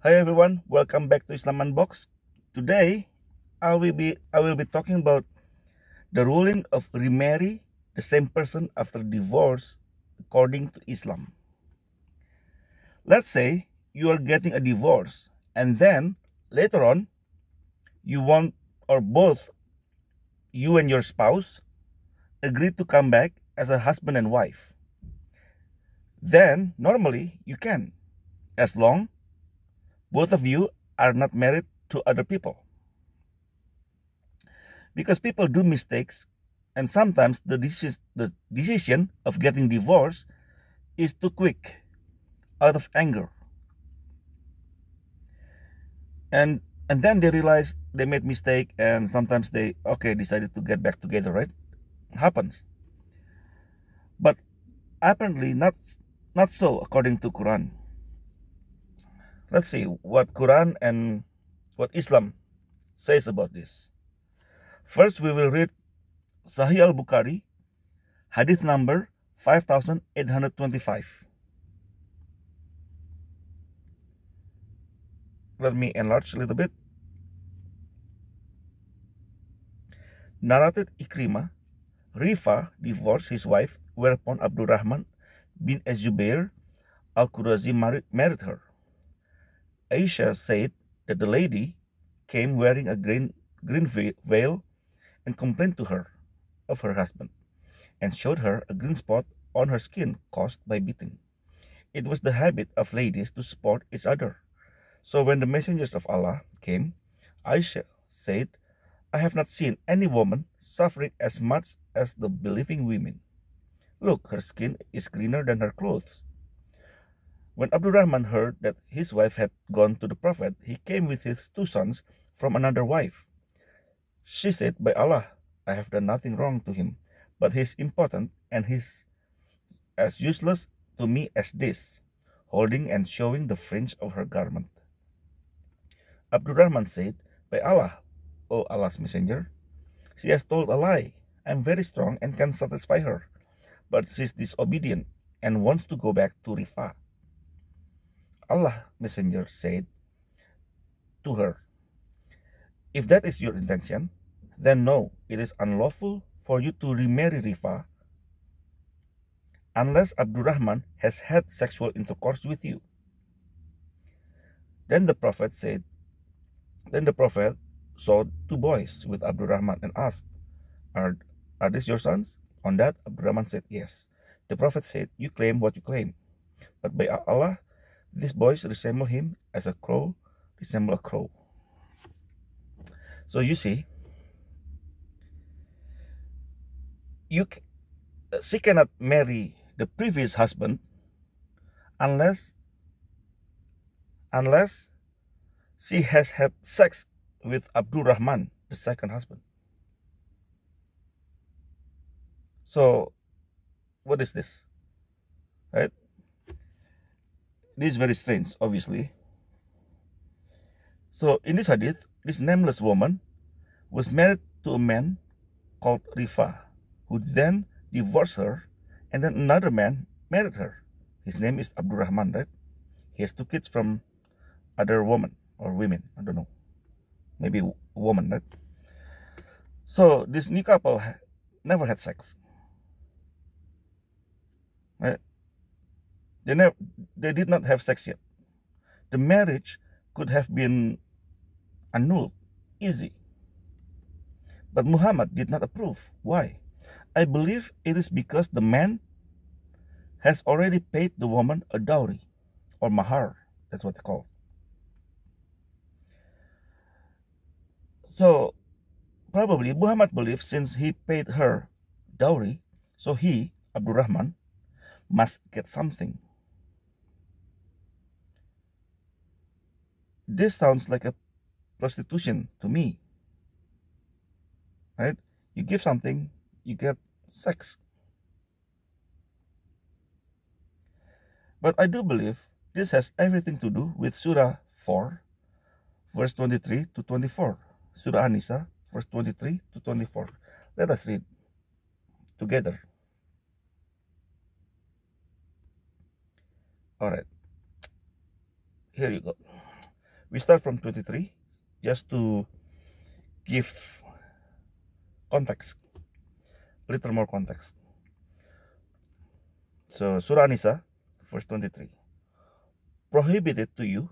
Hi everyone, welcome back to Islam Unboxed. Today, I will be talking about the ruling of remarry the same person after divorce according to Islam. Let's say you are getting a divorce and then later on you want or both you and your spouse agree to come back as a husband and wife. Then normally you can, as long both of you are not married to other people. Because people do mistakes, and sometimes the decision of getting divorced is too quick out of anger, and then they realize they made mistake, and sometimes they decided to get back together, right? Happens. But apparently not so according to Quran. Let's see what Quran and what Islam says about this. First, we will read Sahih al-Bukhari, hadith number 5825. Let me enlarge a little bit. Narrated Ikrimah, Rifa divorced his wife, whereupon Abdurrahman bin Az-Zubair al-Qurazi married her. Aisha said that the lady came wearing a green veil and complained to her of her husband, and showed her a green spot on her skin caused by beating. It was the habit of ladies to support each other. So when the messengers of Allah came, Aisha said, I have not seen any woman suffering as much as the believing women. Look, her skin is greener than her clothes. When Abdurrahman heard that his wife had gone to the Prophet, he came with his two sons from another wife. She said, By Allah, I have done nothing wrong to him, but he is impotent and he's as useless to me as this, holding and showing the fringe of her garment. Abdurrahman said, By Allah, O Allah's messenger, she has told a lie. I am very strong and can satisfy her, but she is disobedient and wants to go back to Rifa. Allah messenger said to her, If that is your intention, then no, it is unlawful for you to remarry Rifa unless Abdurrahman has had sexual intercourse with you. Then the Prophet saw two boys with Abdurrahman and asked, Are these your sons? On that, Abdurrahman said, Yes. The Prophet said, You claim what you claim, but by Allah, these boys resemble him as a crow resemble a crow. So you see, she cannot marry the previous husband unless she has had sex with Abdurrahman, the second husband. So what is this? Right? This is very strange, obviously. So in this hadith, this nameless woman was married to a man called Rifa, who then divorced her, and then another man married her. His name is Abdurrahman, right? He has two kids from other woman or women, I don't know. Maybe a woman, right? So this new couple never had sex. Right? They did not have sex yet. The marriage could have been annulled, easy. But Muhammad did not approve. Why? I believe it is because the man has already paid the woman a dowry, or mahar, that's what it's called. So probably Muhammad believes since he paid her dowry, so he, Abdurrahman, must get something. This sounds like a prostitution to me, right? You give something, you get sex. But I do believe this has everything to do with Surah 4, verse 23 to 24. Surah An-Nisa, verse 23 to 24. Let us read together. All right. Here you go. We start from 23 just to give context, a little more context. So Surah An-Nisa, verse 23. Prohibited to you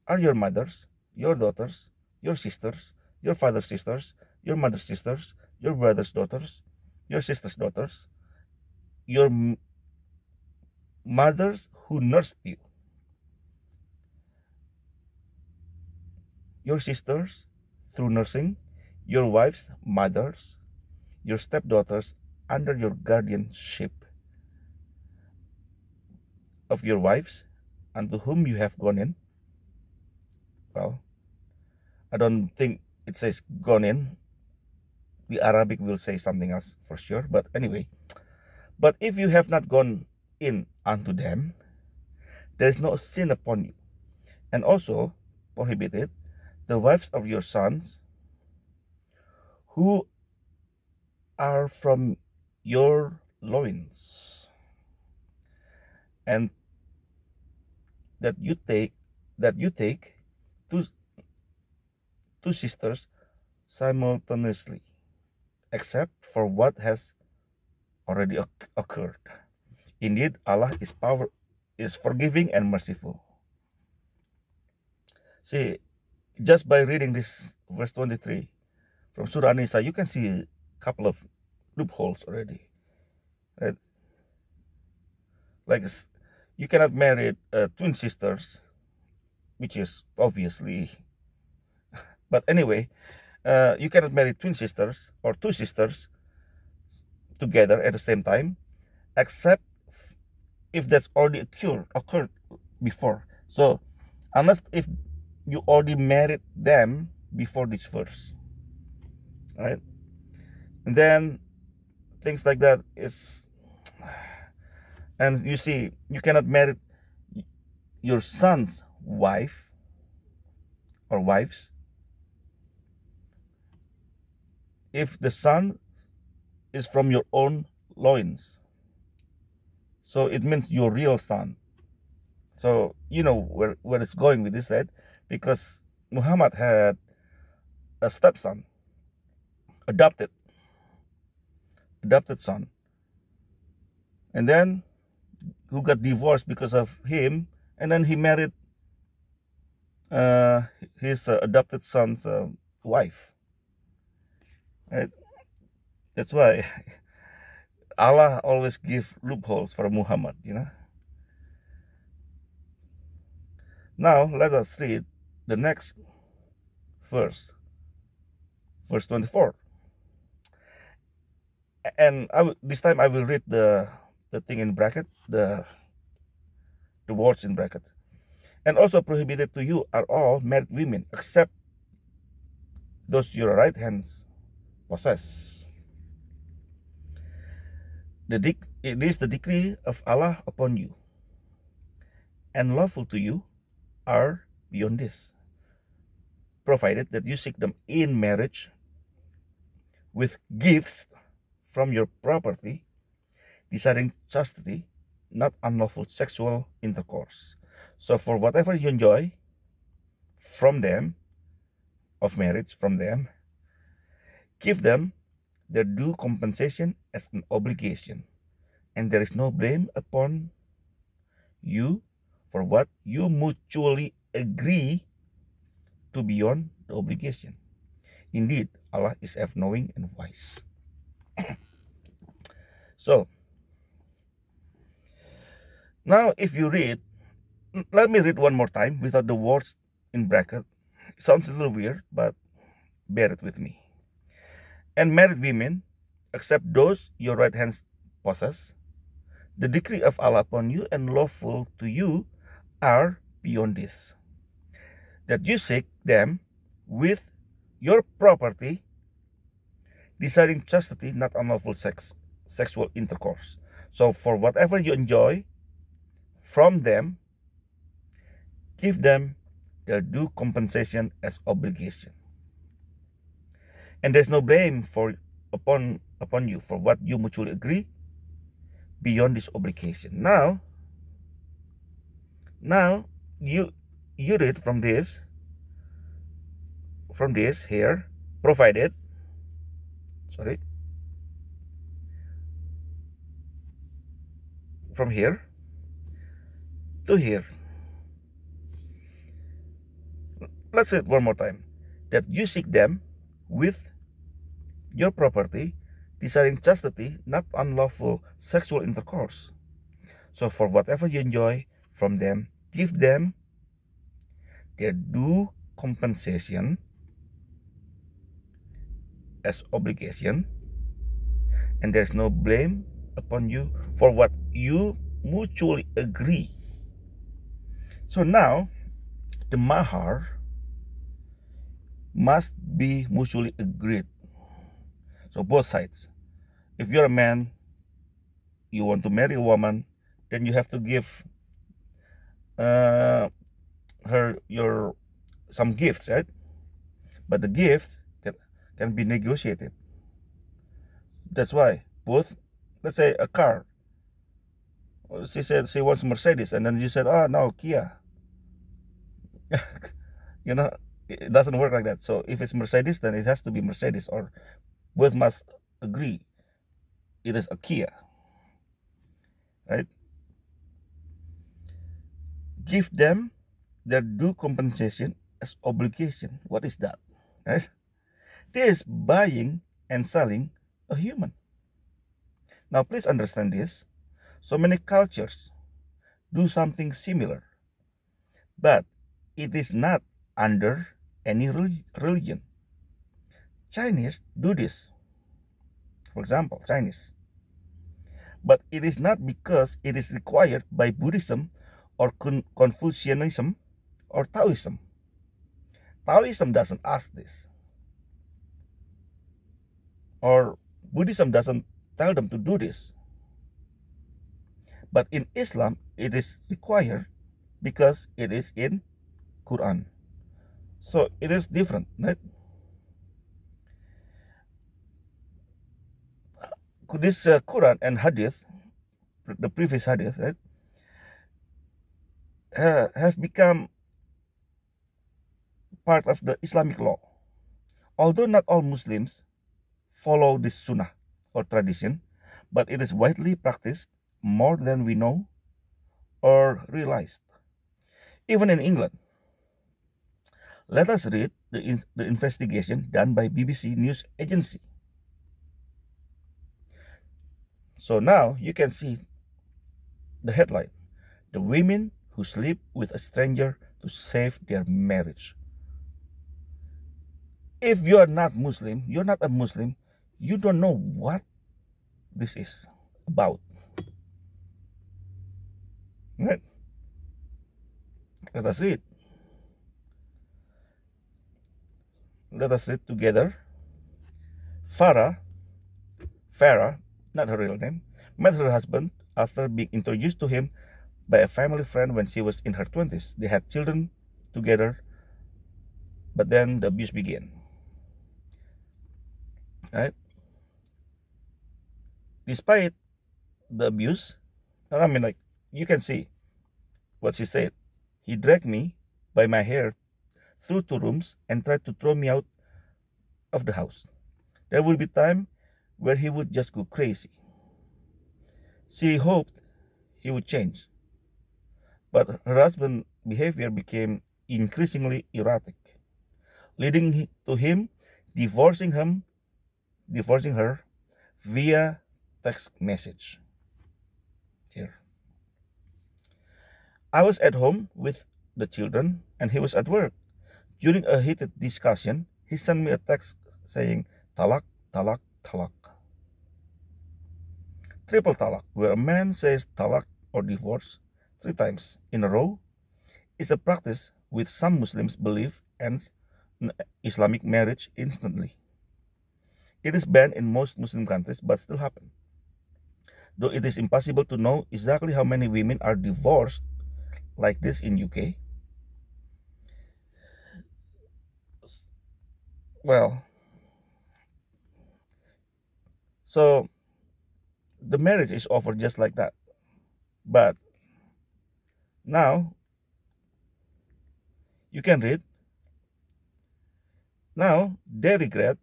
are your mothers, your daughters, your sisters, your father's sisters, your mother's sisters, your brother's daughters, your sister's daughters, your mothers who nursed you, your sisters through nursing, your wives' mothers, your stepdaughters under your guardianship of your wives, unto whom you have gone in. Well, I don't think it says gone in. The Arabic will say something else for sure, but anyway. But if you have not gone in unto them, there is no sin upon you. And also prohibited the wives of your sons who are from your loins, and that you take two sisters simultaneously, except for what has already occurred. Indeed, Allah is forgiving and merciful. See, just by reading this verse 23 from Surah An-Nisa, you can see a couple of loopholes already. Right? Like, you cannot marry twin sisters, which is obviously, but anyway, you cannot marry twin sisters or two sisters together at the same time, except if that's already occurred before. So, unless if you already married them before this verse, right? And then things like that is, and you see, you cannot marry your son's wife or wives if the son is from your own loins. So it means your real son. So you know where it's going with this, right? Because Muhammad had a stepson, adopted son, and then who got divorced because of him, and then he married his adopted son's wife. Right? That's why Allah always give loopholes for Muhammad, you know. Now let us read the next verse, verse 24. And this time I will read the thing in bracket, the words in bracket. And also prohibited to you are all married women, except those your right hands possess. It is the decree of Allah upon you, and lawful to you are beyond this, provided that you seek them in marriage with gifts from your property, desiring chastity, not unlawful sexual intercourse. So for whatever you enjoy from them, of marriage from them, give them their due compensation as an obligation, and there is no blame upon you for what you mutually agree to beyond the obligation. Indeed, Allah is ever-knowing and wise. So, now if you read, let me read one more time without the words in bracket. It sounds a little weird, but bear it with me. And married women, except those your right hands possess, the decree of Allah upon you and lawful to you are beyond this, that you seek them with your property, desiring chastity, not unlawful sexual intercourse. So for whatever you enjoy from them, give them their due compensation as obligation. And there's no blame upon you for what you mutually agree beyond this obligation. Now you you read from this here, provided, sorry, from here to here. Let's say it one more time. That you seek them with your property, desiring chastity, not unlawful sexual intercourse. So for whatever you enjoy from them, give them their due compensation as obligation, and there's no blame upon you for what you mutually agree. So now, the mahar must be mutually agreed. So both sides. If you're a man, you want to marry a woman, then you have to give her some gifts, right? But the gift can be negotiated. That's why both, let's say a car. She said she wants Mercedes, and then you said, "Oh no, Kia." You know, it doesn't work like that. So if it's Mercedes, then it has to be Mercedes, or both must agree it is a Kia, right? Give them their due compensation as obligation. What is that? Right? This is buying and selling a human. Now please understand this. So many cultures do something similar, but it is not under any religion. Chinese do this, for example, Chinese. But it is not because it is required by Buddhism or Confucianism or Taoism. Taoism doesn't ask this. Or Buddhism doesn't tell them to do this. But in Islam, it is required because it is in Quran. So it is different, right? This Quran and Hadith, the previous Hadith, right, have become part of the Islamic law. Although not all Muslims follow this sunnah or tradition, but it is widely practiced more than we know or realized. Even in England. Let us read the investigation done by BBC News Agency. So now you can see the headline: the women who sleep with a stranger to save their marriage. If you are not Muslim, you're not a Muslim, you don't know what this is about. Right? Let us read. Let us read together. Farah, not her real name, met her husband after being introduced to him by a family friend when she was in her 20s. They had children together, but then the abuse began. Right? Despite the abuse, I mean, like, you can see what she said. He dragged me by my hair through 2 rooms and tried to throw me out of the house. There would be time where he would just go crazy. She hoped he would change, but her husband's behavior became increasingly erratic, leading to him divorcing her via text message. Here. I was at home with the children and he was at work. During a heated discussion, he sent me a text saying talak, talak, talak. Triple talak, where a man says talak or divorce 3 times in a row, is a practice which some Muslims believe ends Islamic marriage instantly. It is banned in most Muslim countries, but still happens. Though it is impossible to know exactly how many women are divorced like this in UK. Well, so the marriage is over just like that. But now You can read. Now they regret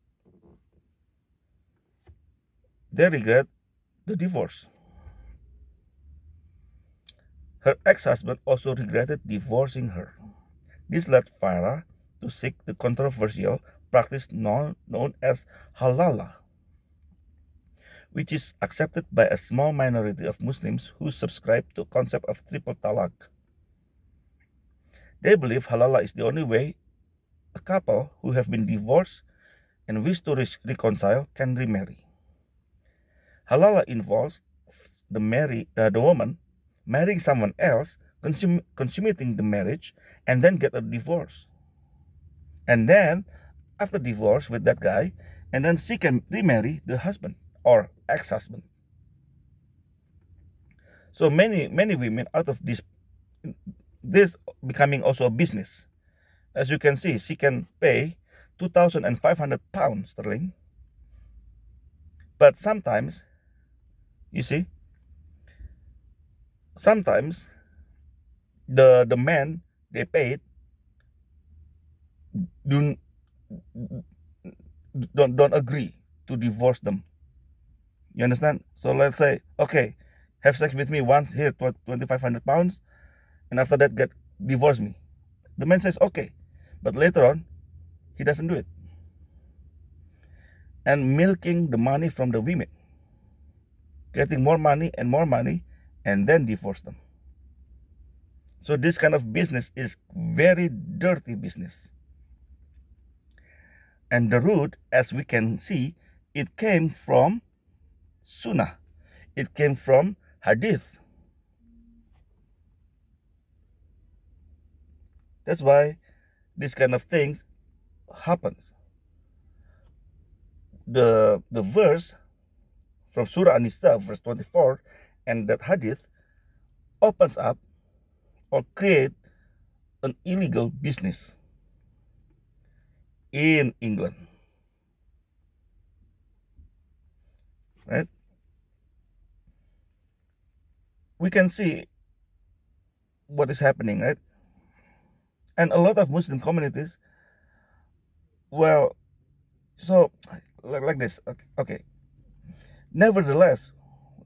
the divorce. Her ex-husband also regretted divorcing her. This led Farah to seek the controversial practice known as Halala, which is accepted by a small minority of Muslims who subscribe to the concept of triple talaq. They believe Halala is the only way a couple who have been divorced and wish to reconcile can remarry. Halala involves the woman marrying someone else, consummating the marriage, and then get a divorce. And then, after divorce with that guy, and then she can remarry the husband or ex-husband. So many women out of this becoming also a business. As you can see, she can pay £2,500 sterling. But sometimes, you see, sometimes the man they paid don't agree to divorce them. You understand? So let's say, okay, have sex with me once, here, £2,500, and after that divorce me. The man says okay, but later on he doesn't do it, and milking the money from the women, getting more money, and then divorce them. So this kind of business is very dirty business. And the root, as we can see, it came from Sunnah. It came from Hadith. That's why this kind of things happens. The verse from Surah An-Nisa, verse 24, and that Hadith opens up or create an illegal business in England, right? We can see what is happening, right? And a lot of Muslim communities, well, so like this, okay. Nevertheless,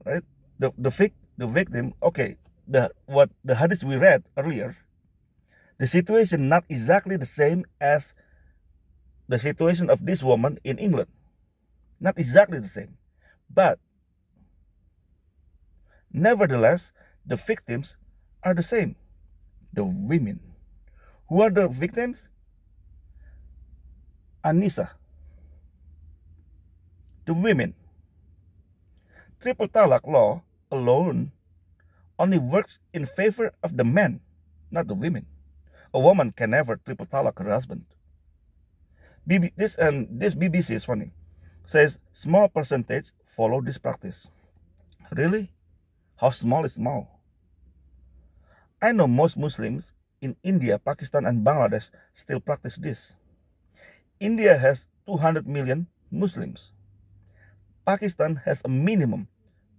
right? The victim, okay. The hadith we read earlier, the situation not exactly the same as the situation of this woman in England, not exactly the same, but nevertheless, the victims are the same, the women. Who are the victims? An-Nisa, the women. Triple talaq law alone only works in favor of the men, not the women. A woman can never triple talaq her husband. This BBC is funny. Says small percentage follow this practice. Really? How small is small? I know most Muslims in India, Pakistan, and Bangladesh still practice this. India has 200 million Muslims. Pakistan has a minimum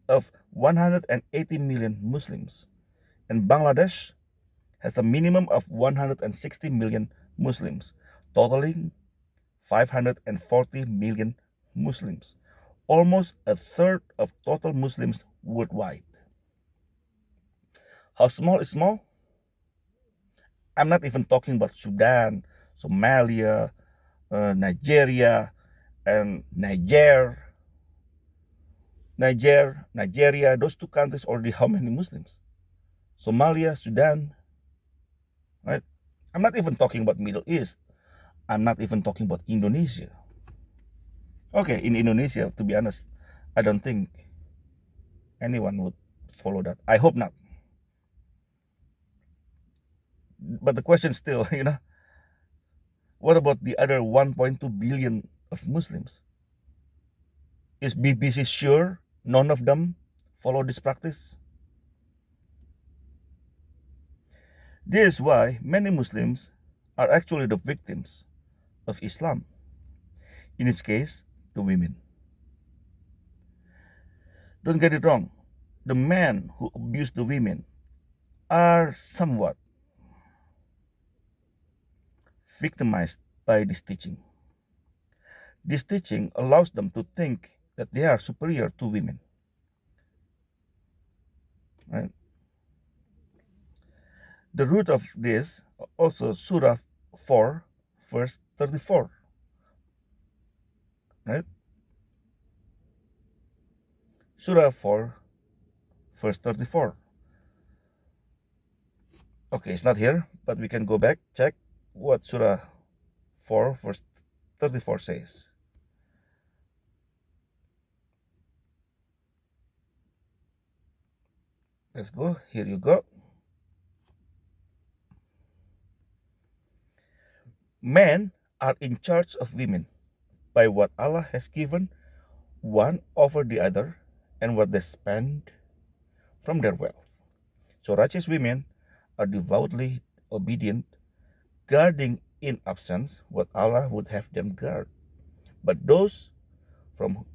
of 180 million Muslims. And Bangladesh has a minimum of 160 million Muslims, totaling 540 million Muslims, almost a third of total Muslims worldwide. How small is small? I'm not even talking about Sudan, Somalia, Nigeria, and Nigeria. Those two countries already how many Muslims? Somalia, Sudan, right? I'm not even talking about Middle East. I'm not even talking about Indonesia. Okay, in Indonesia, to be honest, I don't think anyone would follow that. I hope not. But the question still, what about the other 1.2 billion of Muslims? Is BBC sure none of them follow this practice? This is why many Muslims are actually the victims of Islam. In this case, the women. Don't get it wrong. The men who abuse the women are somewhat victimized by this teaching. This teaching allows them to think that they are superior to women. Right? The root of this also Surah 4, verse 34. Right? Surah 4, verse 34. Okay, it's not here, but we can go back, check what Surah 4, verse 34 says. Let's go. Here you go. Men are in charge of women by what Allah has given one over the other and what they spend from their wealth. So righteous women are devoutly obedient, guarding in absence what Allah would have them guard. But those from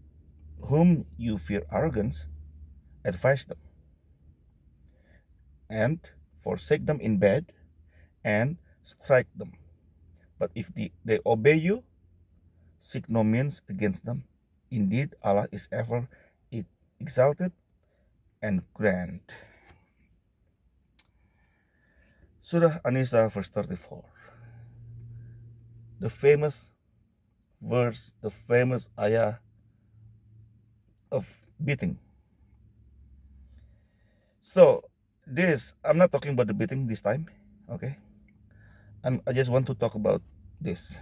whom you fear arrogance, advise them, and forsake them in bed, and strike them. But if they obey you, seek no means against them. Indeed, Allah is ever exalted and grand. Surah An-Nisa, verse 34. The famous verse, the famous ayah of beating. So this, I'm not talking about the beating this time, okay? I just want to talk about this.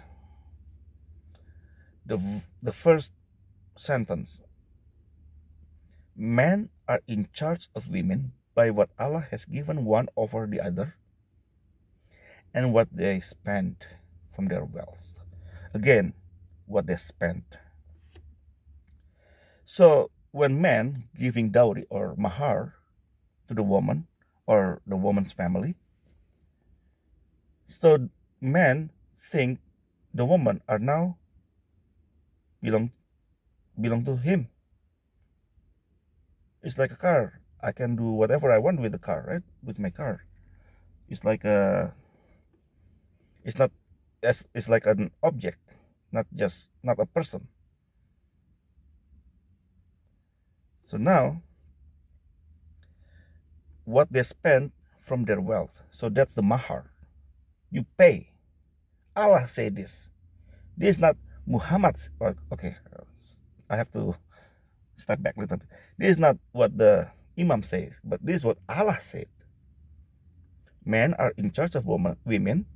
The first sentence. Men are in charge of women by what Allah has given one over the other and what they spend from their wealth. Again, what they spend. So when men giving dowry or mahar to the woman or the woman's family, so men think the woman are now belong to him. It's like a car. I can do whatever I want with the car, right? With my car. It's like it's like an object, not a person. So now what they spend from their wealth. So that's the mahar. You pay. Allah said this. This is not Muhammad's. Okay, I have to step back a little bit. This is not what the Imam says, but this is what Allah said. Men are in charge of women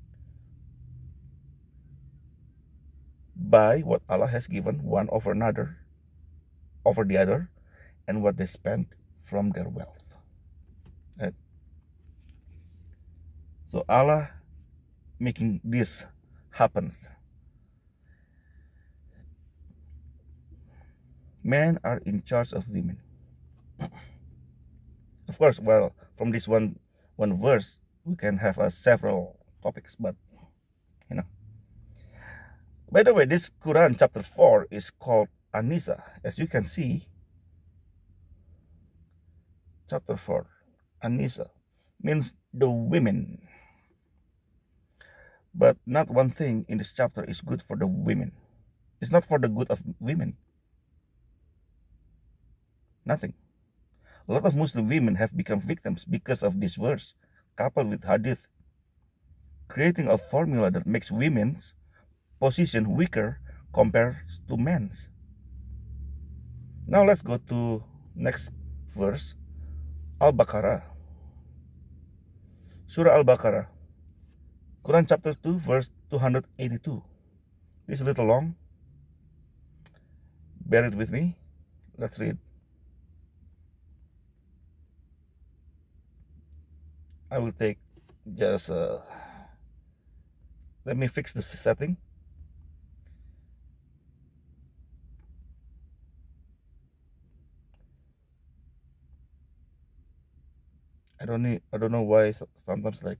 by what Allah has given one over the other, and what they spend from their wealth. Right? So Allah making this happen. Men are in charge of women. Of course, well, from this one verse, we can have several topics, but you know. By the way, this Quran chapter 4 is called An-Nisa. As you can see, chapter 4, An-Nisa, means the women. But not one thing in this chapter is good for the women. It's not for the good of women. Nothing. A lot of Muslim women have become victims because of this verse, coupled with hadith, creating a formula that makes women's position weaker compared to men's. Now let's go to next verse, Al-Baqarah. Surah Al-Baqarah, Quran chapter 2, verse 282. This is a little long. Bear it with me. Let's read. I will take just let me fix this setting. I don't know why sometimes like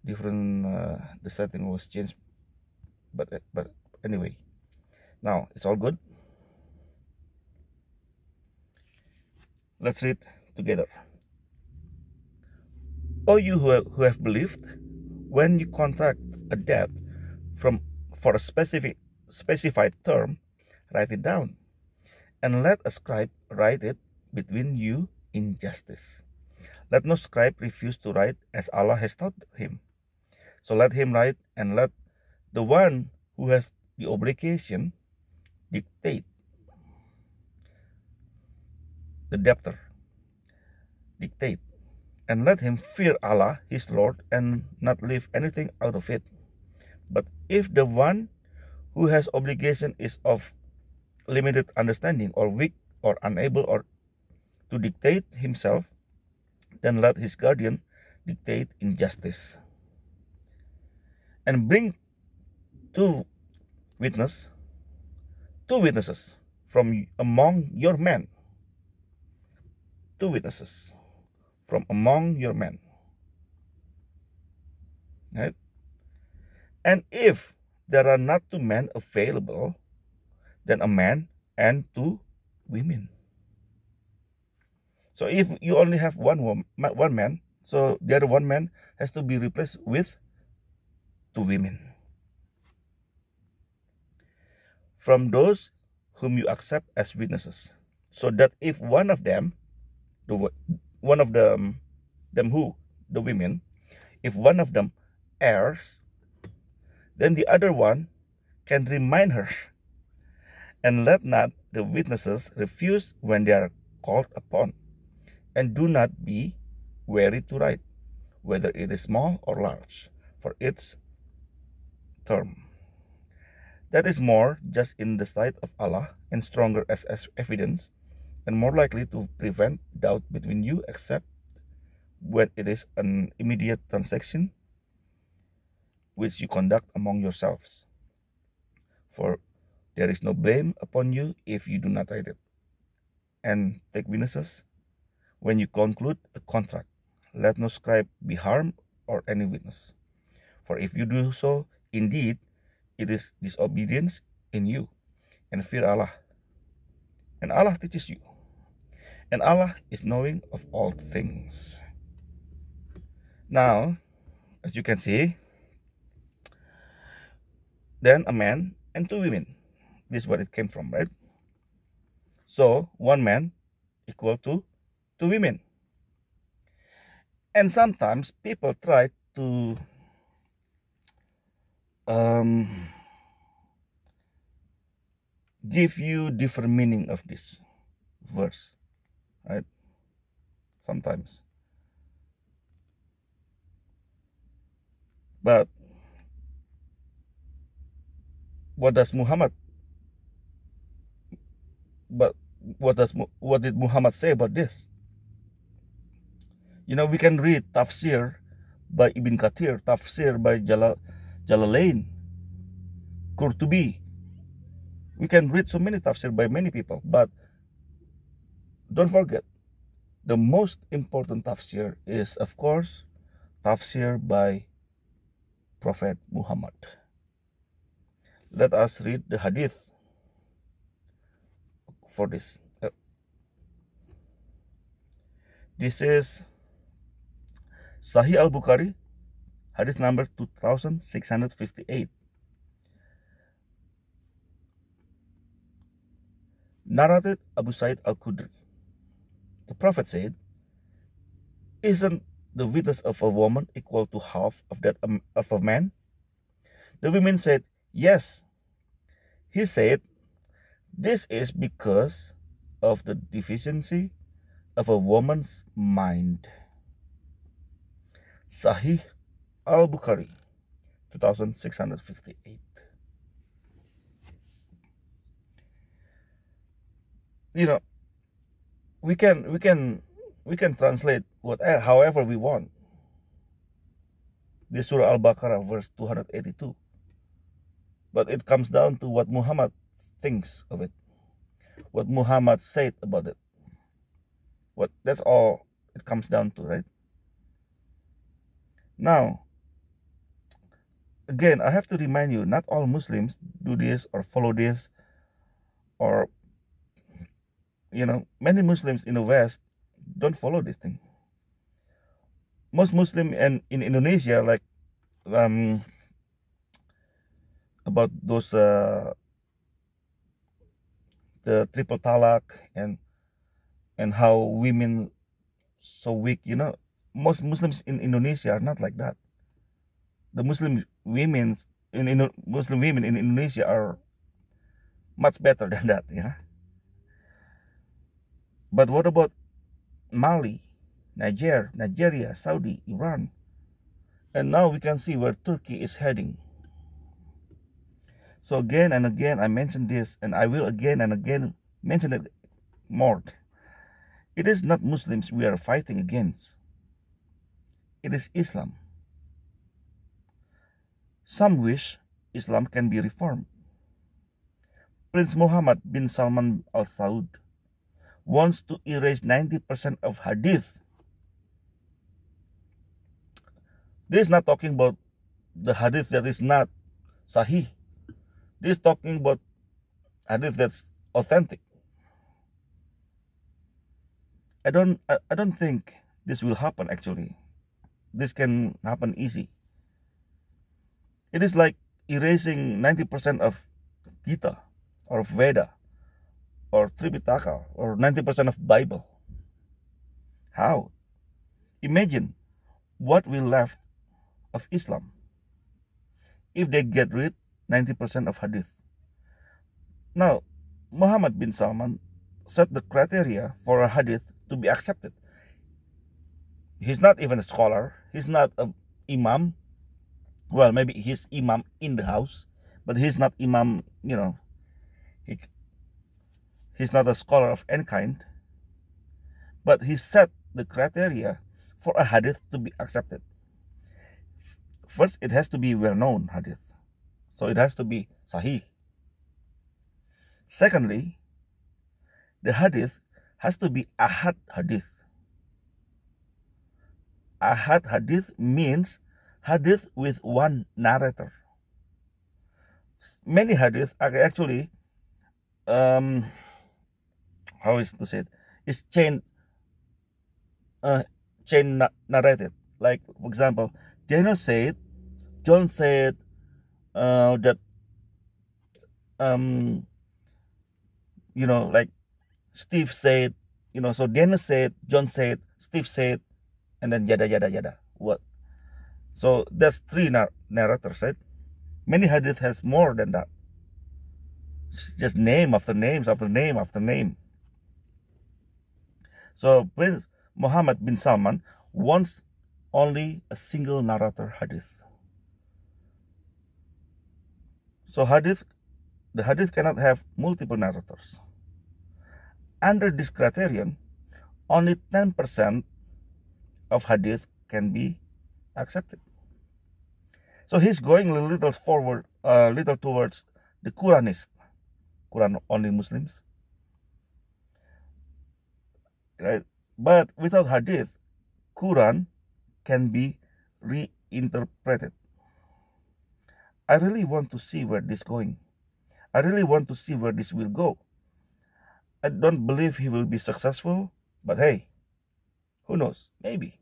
different the setting was changed, but anyway, now it's all good. Let's read together. O you who have believed, when you contract a debt from for a specified term, write it down, and let a scribe write it between you in justice. Let no scribe refuse to write as Allah has taught him. So let him write, and let the one who has the obligation dictate, the debtor dictate, and let him fear Allah his Lord and not leave anything out of it. But if the one who has obligation is of limited understanding or weak or unable or to dictate himself, then let his guardian dictate in justice. And bring two witnesses from among your men. Two witnesses from among your men. Right? And if there are not two men available, then a man and two women. So if you only have one man, so the other one man has to be replaced with two women. From those whom you accept as witnesses, so that if one of them, the women, if one of them errs, then the other one can remind her. And let not the witnesses refuse when they are called upon. And do not be weary to write, whether it is small or large, for its term. That is more just in the sight of Allah, and stronger as evidence, and more likely to prevent doubt between you, except when it is an immediate transaction which you conduct among yourselves. For there is no blame upon you if you do not write it. And take witnesses when you conclude a contract. Let no scribe be harmed or any witness. For if you do so, indeed, it is disobedience in you, and fear Allah. And Allah teaches you. And Allah is knowing of all things. Now, as you can see, then a man and two women. This is what it came from, right? So, one man equal to two women. And sometimes people try to give you different meaning of this verse, right? Sometimes. But what did Muhammad say about this? You know, we can read tafsir by Ibn Kathir, tafsir by Jalalain, Qurtubi. We can read so many tafsir by many people, but don't forget, the most important tafsir is, of course, tafsir by Prophet Muhammad. Let us read the hadith for this. This is Sahih al-Bukhari, hadith number 2658. Narrated Abu Sa'id al-Khudri. The Prophet said, "Isn't the witness of a woman equal to half of that of a man?" The women said, "Yes." He said, "This is because of the deficiency of a woman's mind." Sahih al-Bukhari, 2658. You know, we can translate however we want. This Surah Al-Baqarah, verse 282. But it comes down to what Muhammad thinks of it, what Muhammad said about it. That's all it comes down to, right? Now, again, I have to remind you, not all Muslims do this or follow this, or, you know, many Muslims in the West don't follow this thing. Most Muslims in Indonesia, like those the triple talak and how women so weak. Most Muslims in Indonesia are not like that. The Muslim women in Indonesia are much better than that. But what about Mali, Nigeria, Saudi, Iran? And now we can see where Turkey is heading. So again and again I mention this, and I will again and again mention it more. It is not Muslims we are fighting against. It is Islam. Some wish Islam can be reformed. Prince Muhammad bin Salman Al Saud wants to erase 90% of hadith. This is not talking about the hadith that is not sahih. This is talking about hadith that's authentic. I don't think this will happen actually. This can happen easy. It is like erasing 90% of Gita or of Veda or Tripitaka or 90% of Bible. How? Imagine what will left of Islam if they get rid 90% of hadith. Now, Muhammad bin Salman set the criteria for a hadith to be accepted. He's not even a scholar. He's not an imam. Well, maybe he's imam in the house, but he's not imam, he's not a scholar of any kind. But he set the criteria for a hadith to be accepted. First, it has to be well-known hadith. So it has to be sahih. Secondly, the hadith has to be ahad hadith. Ahad hadith means hadith with one narrator. Many hadith are actually, how is to say it? It's chain narrated. Like, for example, Daniel said, John said that, like Steve said, so Daniel said, John said, Steve said, and then yada, yada, yada. What? So that's three narrators, right? Many hadith has more than that. It's just name after names after name after name. So Prince Muhammad bin Salman wants only a single narrator hadith. So the hadith cannot have multiple narrators. Under this criterion, only 10% of hadith can be accepted. So he's going a little forward, little towards the Quranist, Quran only Muslims, right? But without hadith, Quran can be reinterpreted. I really want to see where this is going. I really want to see where this will go. I don't believe he will be successful, but hey, who knows? Maybe.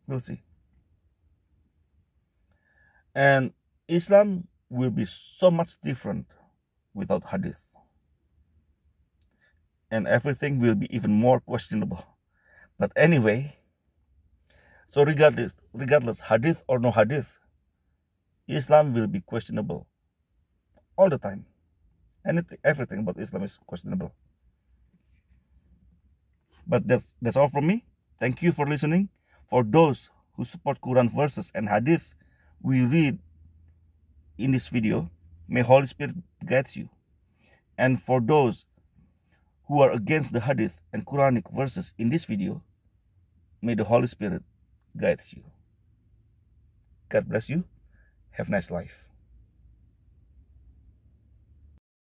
We'll see. And Islam will be so much different without hadith. And everything will be even more questionable. But anyway, so regardless hadith or no hadith, Islam will be questionable all the time. Everything about Islam is questionable. But that's all from me. Thank you for listening. For those who support Quran verses and hadith we read in this video, may Holy Spirit guide you. And for those who are against the hadith and Quranic verses in this video, may the Holy Spirit guide you. God bless you. Have a nice life.